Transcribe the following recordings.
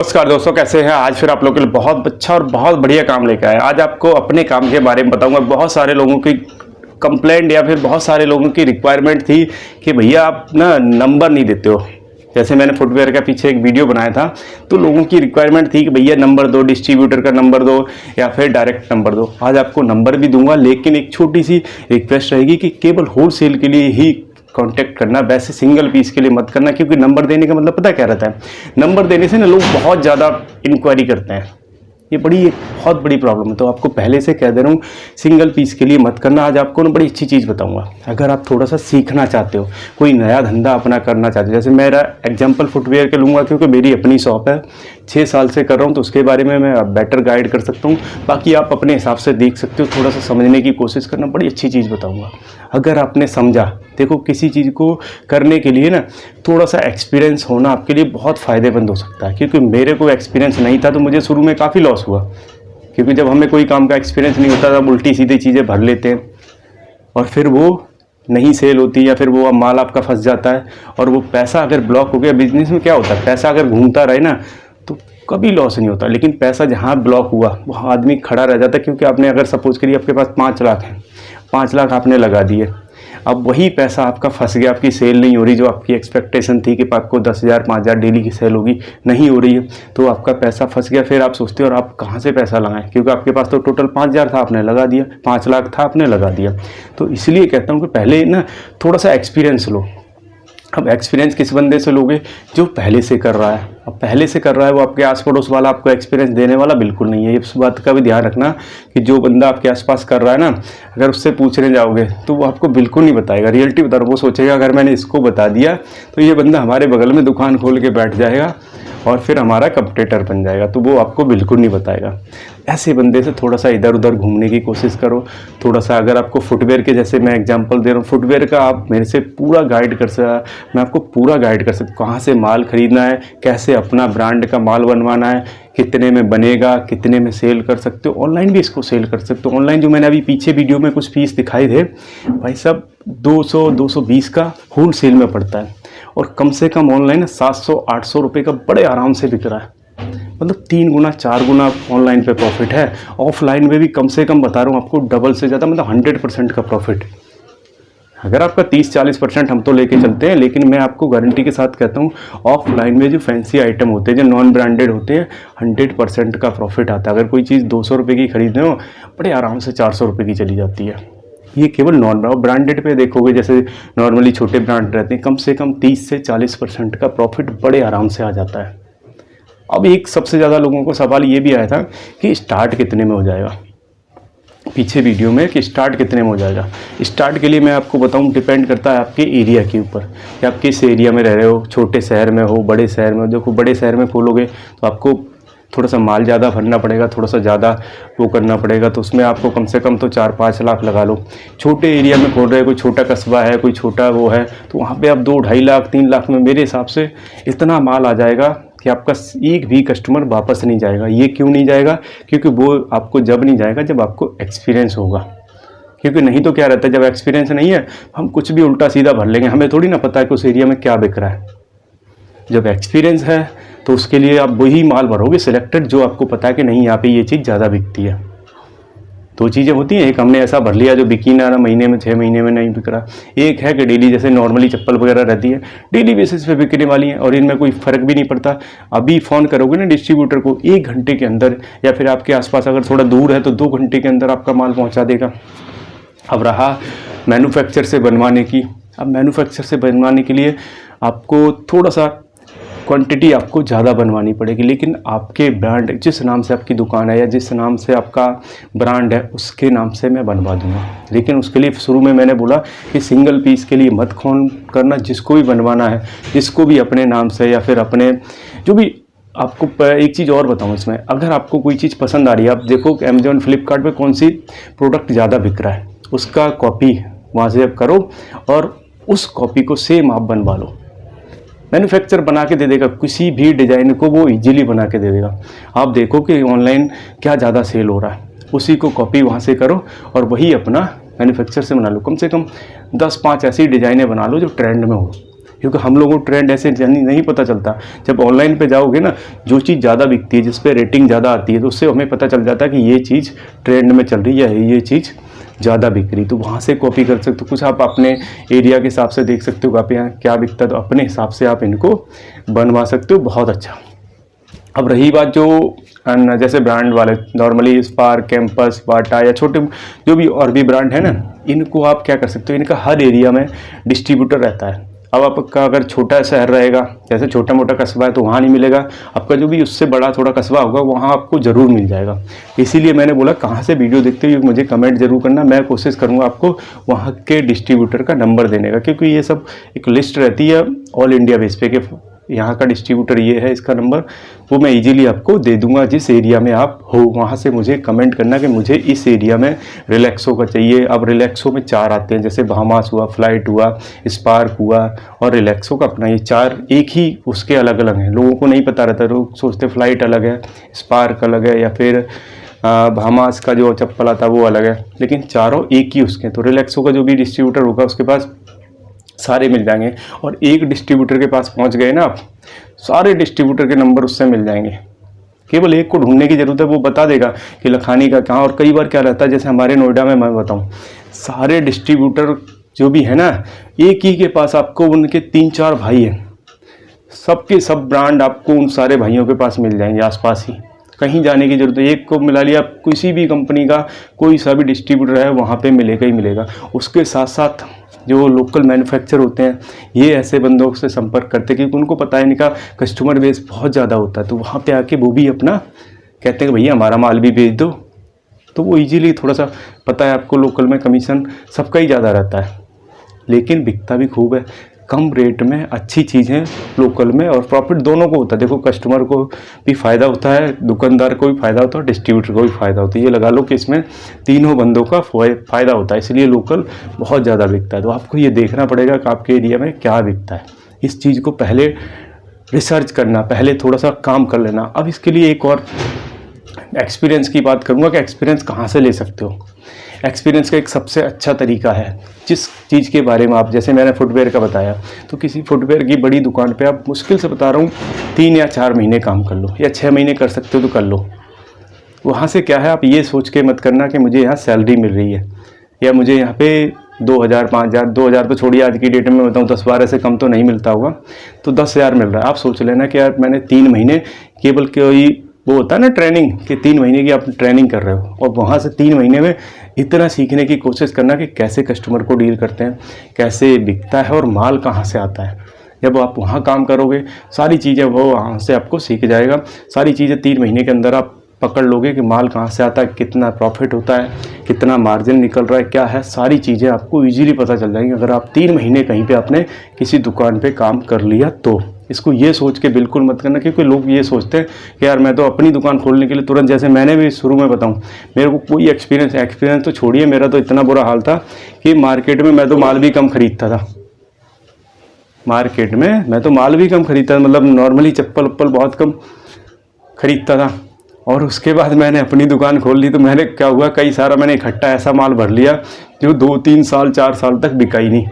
नमस्कार दोस्तों, कैसे हैं। आज फिर आप लोगों के लिए बहुत अच्छा और बहुत बढ़िया काम लेकर आए। आज आपको अपने काम के बारे में बताऊंगा। बहुत सारे लोगों की कंप्लेंट या फिर बहुत सारे लोगों की रिक्वायरमेंट थी कि भैया आप ना नंबर नहीं देते हो। जैसे मैंने फुटवेयर का पीछे एक वीडियो बनाया था, तो लोगों की रिक्वायरमेंट थी कि भैया नंबर दो, डिस्ट्रीब्यूटर का नंबर दो या फिर डायरेक्ट नंबर दो। आज आपको नंबर भी दूंगा, लेकिन एक छोटी सी रिक्वेस्ट रहेगी कि केवल होलसेल के लिए ही कांटेक्ट करना, वैसे सिंगल पीस के लिए मत करना। क्योंकि नंबर देने का मतलब पता क्या रहता है, नंबर देने से ना लोग बहुत ज़्यादा इंक्वायरी करते हैं। ये बहुत बड़ी प्रॉब्लम है। तो आपको पहले से कह दे रहा हूँ, सिंगल पीस के लिए मत करना। आज आपको ना बड़ी अच्छी चीज़ बताऊंगा। अगर आप थोड़ा सा सीखना चाहते हो, कोई नया धंधा अपना करना चाहते हो, जैसे मेरा एग्जांपल फुटवेयर का लूँगा क्योंकि मेरी अपनी शॉप है, 6 साल से कर रहा हूँ, तो उसके बारे में मैं बेटर गाइड कर सकता हूँ। बाकी आप अपने हिसाब से देख सकते हो, थोड़ा सा समझने की कोशिश करना। बड़ी अच्छी चीज़ बताऊँगा। अगर आपने समझा, देखो किसी चीज़ को करने के लिए ना थोड़ा सा एक्सपीरियंस होना आपके लिए बहुत फ़ायदेमंद हो सकता है। क्योंकि मेरे को एक्सपीरियंस नहीं था, तो मुझे शुरू में काफ़ी लॉस हुआ। क्योंकि जब हमें कोई काम का एक्सपीरियंस नहीं होता, तब उल्टी सीधी चीज़ें भर लेते हैं और फिर वो नहीं सेल होती, या फिर वो माल आपका फंस जाता है और वो पैसा अगर ब्लॉक हो गया। बिजनेस में क्या होता है, पैसा अगर घूमता रहे ना तो कभी लॉस नहीं होता। लेकिन पैसा जहाँ ब्लॉक हुआ वहाँ आदमी खड़ा रह जाता है। क्योंकि आपने अगर सपोज करिए आपके पास 5 लाख है, 5 लाख आपने लगा दिए, अब वही पैसा आपका फंस गया, आपकी सेल नहीं हो रही। जो आपकी एक्सपेक्टेशन थी कि आपको 10,000 5,000 डेली की सेल होगी, नहीं हो रही है, तो आपका पैसा फंस गया। फिर आप सोचते हो और आप कहाँ से पैसा लगाएं, क्योंकि आपके पास तो टोटल 5,000 था, आपने लगा दिया, 5 लाख था, आपने लगा दिया। तो इसलिए कहता हूँ कि पहले ना थोड़ा सा एक्सपीरियंस लो। अब एक्सपीरियंस किस बंदे से लोगे, जो पहले से कर रहा है। अब पहले से कर रहा है वो आपके आस पड़ोस वाला आपको एक्सपीरियंस देने वाला बिल्कुल नहीं है। इस बात का भी ध्यान रखना कि जो बंदा आपके आसपास कर रहा है ना, अगर उससे पूछने जाओगे तो वो आपको बिल्कुल नहीं बताएगा। रियलिटी बता रहा हूँ, वो सोचेगा अगर मैंने इसको बता दिया तो ये बंदा हमारे बगल में दुकान खोल के बैठ जाएगा और फिर हमारा कंपटीटर बन जाएगा, तो वो आपको बिल्कुल नहीं बताएगा। ऐसे बंदे से थोड़ा सा इधर उधर घूमने की कोशिश करो। थोड़ा सा अगर आपको फुटवेयर के, जैसे मैं एग्जांपल दे रहा हूँ, फुटवेयर का आप मेरे से पूरा गाइड कर सकता, मैं आपको पूरा गाइड कर सकता हूँ। कहाँ से माल खरीदना है, कैसे अपना ब्रांड का माल बनवाना है, कितने में बनेगा, कितने में सेल कर सकते हो। ऑनलाइन भी इसको सेल कर सकते हो। ऑनलाइन जो मैंने अभी पीछे वीडियो में कुछ पीस दिखाए थे, भाई साहब 200-220 का होल सेल में पड़ता है, और कम से कम ऑनलाइन 700-800 रुपये का बड़े आराम से बिक रहा है। मतलब 3 गुना 4 गुना ऑनलाइन पे प्रॉफिट है। ऑफलाइन में भी कम से कम बता रहा हूँ आपको, डबल से ज़्यादा, मतलब 100% का प्रॉफिट। अगर आपका 30-40% हम तो लेके चलते हैं, लेकिन मैं आपको गारंटी के साथ कहता हूँ ऑफलाइन में जो फैंसी आइटम होते हैं, जो नॉन ब्रांडेड होते हैं, 100% का प्रॉफिट आता है। अगर कोई चीज़ 200 रुपये की खरीदने हो, बड़े आराम से 400 रुपये की चली जाती है। ये केवल नॉन ब्रांडेड पे देखोगे, जैसे नॉर्मली छोटे ब्रांड रहते हैं, कम से कम 30 से 40% का प्रॉफिट बड़े आराम से आ जाता है। अब एक सबसे ज़्यादा लोगों को सवाल ये भी आया था कि स्टार्ट कितने में हो जाएगा, पीछे वीडियो में, कि स्टार्ट कितने में हो जाएगा। स्टार्ट के लिए मैं आपको बताऊं, डिपेंड करता है आपके एरिया के ऊपर कि आप किस एरिया में रह रहे हो, छोटे शहर में हो, बड़े शहर में हो। देखो बड़े शहर में खोलोगे तो आपको थोड़ा सा माल ज़्यादा भरना पड़ेगा, थोड़ा सा ज़्यादा वो करना पड़ेगा, तो उसमें आपको कम से कम तो 4-5 लाख लगा लो। छोटे एरिया में खोल रहे हो, कोई छोटा कस्बा है, कोई छोटा वो है, तो वहाँ पे आप 2-2.5 लाख 3 लाख में मेरे हिसाब से इतना माल आ जाएगा कि आपका एक भी कस्टमर वापस नहीं जाएगा। ये क्यों नहीं जाएगा, क्योंकि वो आपको जब नहीं जाएगा जब आपको एक्सपीरियंस होगा। क्योंकि नहीं तो क्या रहता है, जब एक्सपीरियंस नहीं है हम कुछ भी उल्टा सीधा भर लेंगे, हमें थोड़ी ना पता है कि उस एरिया में क्या बिक रहा है। जब एक्सपीरियंस है तो उसके लिए आप वही माल भरोगे सिलेक्टेड, जो आपको पता है कि नहीं यहाँ पे ये चीज़ ज़्यादा बिकती है। 2 चीज़ें होती हैं, एक हमने ऐसा भर लिया जो बिकी ना, महीने में 6 महीने में नहीं बिक रहा। एक है कि डेली, जैसे नॉर्मली चप्पल वगैरह रहती है, डेली बेसिस पे बिकने वाली है और इनमें कोई फ़र्क भी नहीं पड़ता। अभी फ़ोन करोगे ना डिस्ट्रीब्यूटर को, 1 घंटे के अंदर, या फिर आपके आसपास अगर थोड़ा दूर है तो 2 घंटे के अंदर आपका माल पहुँचा देगा। अब रहा मैन्युफैक्चर से बनवाने की। अब मैन्युफैक्चर से बनवाने के लिए आपको थोड़ा सा क्वांटिटी आपको ज़्यादा बनवानी पड़ेगी, लेकिन आपके ब्रांड, जिस नाम से आपकी दुकान है या जिस नाम से आपका ब्रांड है, उसके नाम से मैं बनवा दूंगा। लेकिन उसके लिए शुरू में मैंने बोला कि सिंगल पीस के लिए मत फोन करना। जिसको भी बनवाना है, जिसको भी अपने नाम से या फिर अपने जो भी, आपको एक चीज़ और बताऊँ इसमें, अगर आपको कोई चीज़ पसंद आ रही है, आप देखो कि अमेजोन फ्लिपकार्ट पे कौन सी प्रोडक्ट ज़्यादा बिक रहा है, उसका कॉपी वहाँ से आप करो और उस कॉपी को सेम आप बनवा लो। मैन्युफैक्चर बना के दे देगा, किसी भी डिज़ाइन को वो इजीली बना के दे देगा। आप देखो कि ऑनलाइन क्या ज़्यादा सेल हो रहा है, उसी को कॉपी वहाँ से करो और वही अपना मैन्युफैक्चर से बना लो। कम से कम 10-5 ऐसी डिज़ाइनें बना लो जो ट्रेंड में हो, क्योंकि हम लोगों को ट्रेंड ऐसे नहीं पता चलता। जब ऑनलाइन पे जाओगे ना, जो चीज़ ज़्यादा बिकती है, जिस पे रेटिंग ज़्यादा आती है, तो उससे हमें पता चल जाता है कि ये चीज़ ट्रेंड में चल रही है, ये चीज़ ज़्यादा बिक रही, तो वहाँ से कॉपी कर सकते हो। कुछ आप अपने एरिया के हिसाब से देख सकते हो आप यहाँ क्या बिकता है, तो अपने हिसाब से आप इनको बनवा सकते हो। बहुत अच्छा। अब रही बात जो जैसे ब्रांड वाले, नॉर्मली स्पार्क, कैंपस, बाटा या छोटे जो भी और भी ब्रांड है ना, इनको आप क्या कर सकते हो, इनका हर एरिया में डिस्ट्रीब्यूटर रहता है। अब आपका अगर छोटा शहर रहेगा, जैसे छोटा मोटा कस्बा है, तो वहाँ नहीं मिलेगा। आपका जो भी उससे बड़ा थोड़ा कस्बा होगा, वहाँ आपको ज़रूर मिल जाएगा। इसीलिए मैंने बोला कहाँ से वीडियो देखते हो मुझे कमेंट जरूर करना, मैं कोशिश करूँगा आपको वहाँ के डिस्ट्रीब्यूटर का नंबर देने का, क्योंकि ये सब एक लिस्ट रहती है ऑल इंडिया बेस पे के यहाँ का डिस्ट्रीब्यूटर ये है, इसका नंबर, वो मैं इजीली आपको दे दूंगा। जिस एरिया में आप हो वहाँ से मुझे कमेंट करना कि मुझे इस एरिया में रिलैक्सो का चाहिए। अब रिलैक्सो में 4 आते हैं, जैसे बाहामास हुआ, फ्लाइट हुआ, स्पार्क हुआ और रिलैक्सो का अपना, ये 4 एक ही उसके अलग अलग हैं। लोगों को नहीं पता रहता, लोग सोचते फ्लाइट अलग है, स्पार्क अलग है, या फिर बाहामास का जो चप्पल आता है वो अलग है, लेकिन चारों एक ही उसके। तो रिलैक्सो का जो भी डिस्ट्रीब्यूटर होगा उसके पास सारे मिल जाएंगे। और एक डिस्ट्रीब्यूटर के पास पहुंच गए ना आप, सारे डिस्ट्रीब्यूटर के नंबर उससे मिल जाएंगे। केवल एक को ढूंढने की जरूरत है, वो बता देगा कि लखानी का कहाँ। और कई बार क्या रहता है, जैसे हमारे नोएडा में मैं बताऊं, सारे डिस्ट्रीब्यूटर जो भी है ना, एक ही के पास आपको उनके 3-4 भाई हैं, सबके सब ब्रांड आपको उन सारे भाइयों के पास मिल जाएंगे आसपास ही, कहीं जाने की जरूरत है। एक को मिला लिया, किसी भी कंपनी का कोई सा भी डिस्ट्रीब्यूटर है वहाँ पे मिलेगा ही मिलेगा। उसके साथ साथ जो लोकल मैन्युफैक्चर होते हैं, ये ऐसे बंदों से संपर्क करते हैं क्योंकि उनको पता है इनका कस्टमर बेस बहुत ज़्यादा होता है, तो वहाँ पे आके वो भी अपना कहते हैं कि भैया हमारा माल भी भेज दो। तो वो इजीली, थोड़ा सा पता है आपको लोकल में कमीशन सबका ही ज़्यादा रहता है, लेकिन बिकता भी खूब है, कम रेट में अच्छी चीज़ें लोकल में, और प्रॉफिट दोनों को होता है। देखो कस्टमर को भी फ़ायदा होता है, दुकानदार को भी फ़ायदा होता है, डिस्ट्रीब्यूटर को भी फ़ायदा होता है। ये लगा लो कि इसमें तीनों बंदों का फ़ायदा होता है, इसलिए लोकल बहुत ज़्यादा बिकता है। तो आपको ये देखना पड़ेगा कि आपके एरिया में क्या बिकता है। इस चीज़ को पहले रिसर्च करना, पहले थोड़ा सा काम कर लेना। अब इसके लिए एक और एक्सपीरियंस की बात करूँगा कि एक्सपीरियंस कहाँ से ले सकते हो। एक्सपीरियंस का एक सबसे अच्छा तरीका है, जिस चीज़ के बारे में आप, जैसे मैंने फुटवेयर का बताया, तो किसी फुटवेयर की बड़ी दुकान पे आप, मुश्किल से बता रहा हूँ, 3 या 4 महीने काम कर लो, या 6 महीने कर सकते हो तो कर लो। वहाँ से क्या है, आप ये सोच के मत करना कि मुझे यहाँ सैलरी मिल रही है, या मुझे यहाँ पे 2000, 5000, 2000 तो छोड़िए, आज की डेट में बताऊँ 10-12 से कम तो नहीं मिलता होगा, तो 10,000 मिल रहा है। आप सोच लेना कि यार मैंने 3 महीने केवल कोई वो होता है ना ट्रेनिंग, कि 3 महीने की आप ट्रेनिंग कर रहे हो, और वहाँ से 3 महीने में इतना सीखने की कोशिश करना कि कैसे कस्टमर को डील करते हैं, कैसे बिकता है और माल कहाँ से आता है। जब आप वहाँ काम करोगे, सारी चीज़ें वो वहाँ से आपको सीख जाएगा। सारी चीज़ें 3 महीने के अंदर आप पकड़ लोगे कि माल कहाँ से आता है, कितना प्रॉफिट होता है, कितना मार्जिन निकल रहा है, क्या है, सारी चीज़ें आपको इजीली पता चल जाएंगी अगर आप 3 महीने कहीं पे आपने किसी दुकान पे काम कर लिया तो। इसको ये सोच के बिल्कुल मत करना, क्योंकि लोग ये सोचते हैं कि यार मैं तो अपनी दुकान खोलने के लिए तुरंत, जैसे मैंने भी शुरू में बताऊं, मेरे को कोई एक्सपीरियंस तो छोड़िए, मेरा तो इतना बुरा हाल था कि मार्केट में मैं तो माल भी कम खरीदता था। मार्केट में मैं तो माल भी कम खरीदता था, मतलब नॉर्मली चप्पल उप्पल बहुत कम खरीदता था। और उसके बाद मैंने अपनी दुकान खोल ली, तो मैंने क्या हुआ, कई सारा मैंने इकट्ठा ऐसा माल भर लिया जो 2-3 साल 4 साल तक बिका ही नहीं।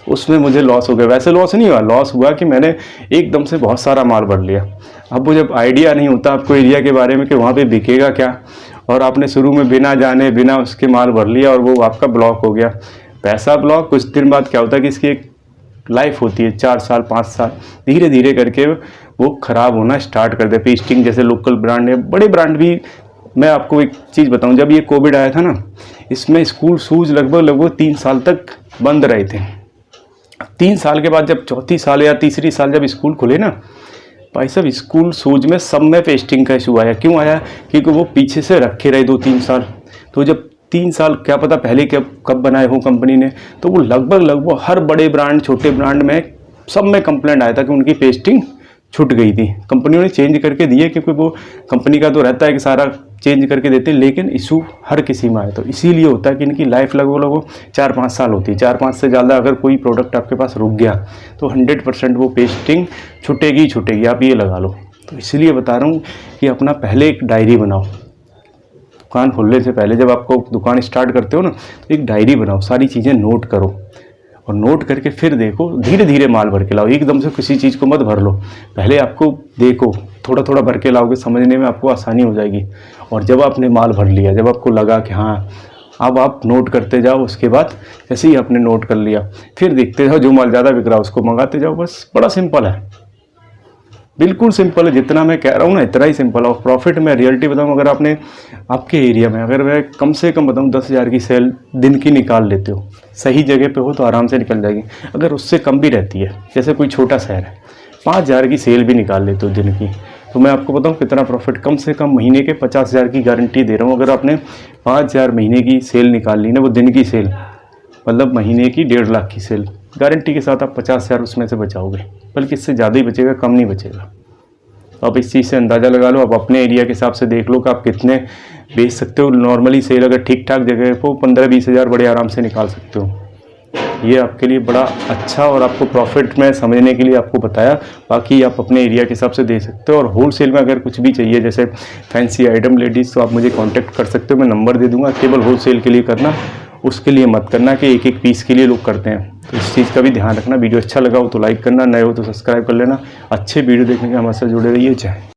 उसमें मुझे लॉस हो गया। वैसे लॉस नहीं हुआ, लॉस हुआ कि मैंने एकदम से बहुत सारा माल भर लिया। अब वो जब आइडिया नहीं होता आपको एरिया के बारे में कि वहाँ पे बिकेगा क्या, और आपने शुरू में बिना जाने बिना उसके माल भर लिया और वो आपका ब्लॉक हो गया, पैसा ब्लॉक। कुछ दिन बाद क्या होता है कि इसकी एक लाइफ होती है, 4 साल 5 साल, धीरे धीरे करके वो ख़राब होना स्टार्ट कर दे। पेस्टिंग जैसे लोकल ब्रांड है, बड़े ब्रांड भी। मैं आपको एक चीज़ बताऊं, जब ये कोविड आया था ना, इसमें स्कूल शूज़ लगभग 3 साल तक बंद रहे थे। 3 साल के बाद जब चौथी साल या तीसरी साल जब स्कूल खुले ना, भाई साहब स्कूल शूज़ में सब में पेस्टिंग का इशू आया। क्यों आया? क्योंकि वो पीछे से रखे रहे 2-3 साल। तो जब 3 साल, क्या पता पहले कब बनाए हो कंपनी ने, तो वो लगभग हर बड़े ब्रांड, छोटे ब्रांड में सब में कंप्लेंट आया था कि उनकी पेस्टिंग छूट गई थी। कंपनियों ने चेंज करके दिए, क्योंकि वो कंपनी का तो रहता है कि सारा चेंज करके देते हैं, लेकिन इशू हर किसी में आया। तो इसीलिए होता है कि इनकी लाइफ लगभग 4-5 साल होती है। 4-5 से ज़्यादा अगर कोई प्रोडक्ट आपके पास रुक गया तो 100% वो पेस्टिंग छूटेगी ही छूटेगी, आप ये लगा लो। तो इसलिए बता रहा हूँ कि अपना पहले एक डायरी बनाओ। दुकान खोलने से पहले, जब आपको दुकान स्टार्ट करते हो ना, तो एक डायरी बनाओ, सारी चीज़ें नोट करो। और नोट करके फिर देखो, धीरे धीरे माल भर के लाओ, एकदम से किसी चीज़ को मत भर लो। पहले आपको देखो, थोड़ा थोड़ा भर के लाओगे, समझने में आपको आसानी हो जाएगी। और जब आपने माल भर लिया, जब आपको लगा कि हाँ अब आप नोट करते जाओ, उसके बाद जैसे ही आपने नोट कर लिया फिर देखते जाओ, जो माल ज़्यादा बिक रहा है उसको मंगाते जाओ। बस बड़ा सिंपल है, बिल्कुल सिंपल है। जितना मैं कह रहा हूँ ना इतना ही सिंपल है। और प्रॉफिट मैं रियलिटी बताऊँ, अगर आपने आपके एरिया में अगर मैं कम से कम बताऊँ 10,000 की सेल दिन की निकाल लेते हो, सही जगह पे हो तो आराम से निकल जाएगी। अगर उससे कम भी रहती है, जैसे कोई छोटा शहर है, 5,000 की सेल भी निकाल लेते हो दिन की, तो मैं आपको बताऊँ कितना प्रॉफिट, कम से कम महीने के 50,000 की गारंटी दे रहा हूँ। अगर आपने 5,000 महीने की सेल निकाल ली ना, वो दिन की सेल, मतलब महीने की 1.5 लाख की सेल, गारंटी के साथ आप 50,000 उसमें से बचाओगे, बल्कि इससे ज़्यादा ही बचेगा, कम नहीं बचेगा। तो आप इस चीज़ से अंदाज़ा लगा लो। आप अपने एरिया के हिसाब से देख लो कि आप कितने बेच सकते हो। नॉर्मली सेल अगर ठीक ठाक जगह को 15-20 हज़ार बड़े आराम से निकाल सकते हो। ये आपके लिए बड़ा अच्छा, और आपको प्रॉफिट में समझने के लिए आपको बताया। बाकी आप अपने एरिया के हिसाब से दे सकते हो। और होलसेल में अगर कुछ भी चाहिए, जैसे फैंसी आइटम लेडीज़, तो आप मुझे कांटेक्ट कर सकते हो, मैं नंबर दे दूंगा। केवल होलसेल के लिए करना, उसके लिए मत करना कि एक एक पीस के लिए लोग करते हैं। तो इस चीज़ का भी ध्यान रखना। वीडियो अच्छा लगा हो तो लाइक करना, नए हो तो सब्सक्राइब कर लेना। अच्छे वीडियो देखने के हमारे साथ जुड़े रहिए। जय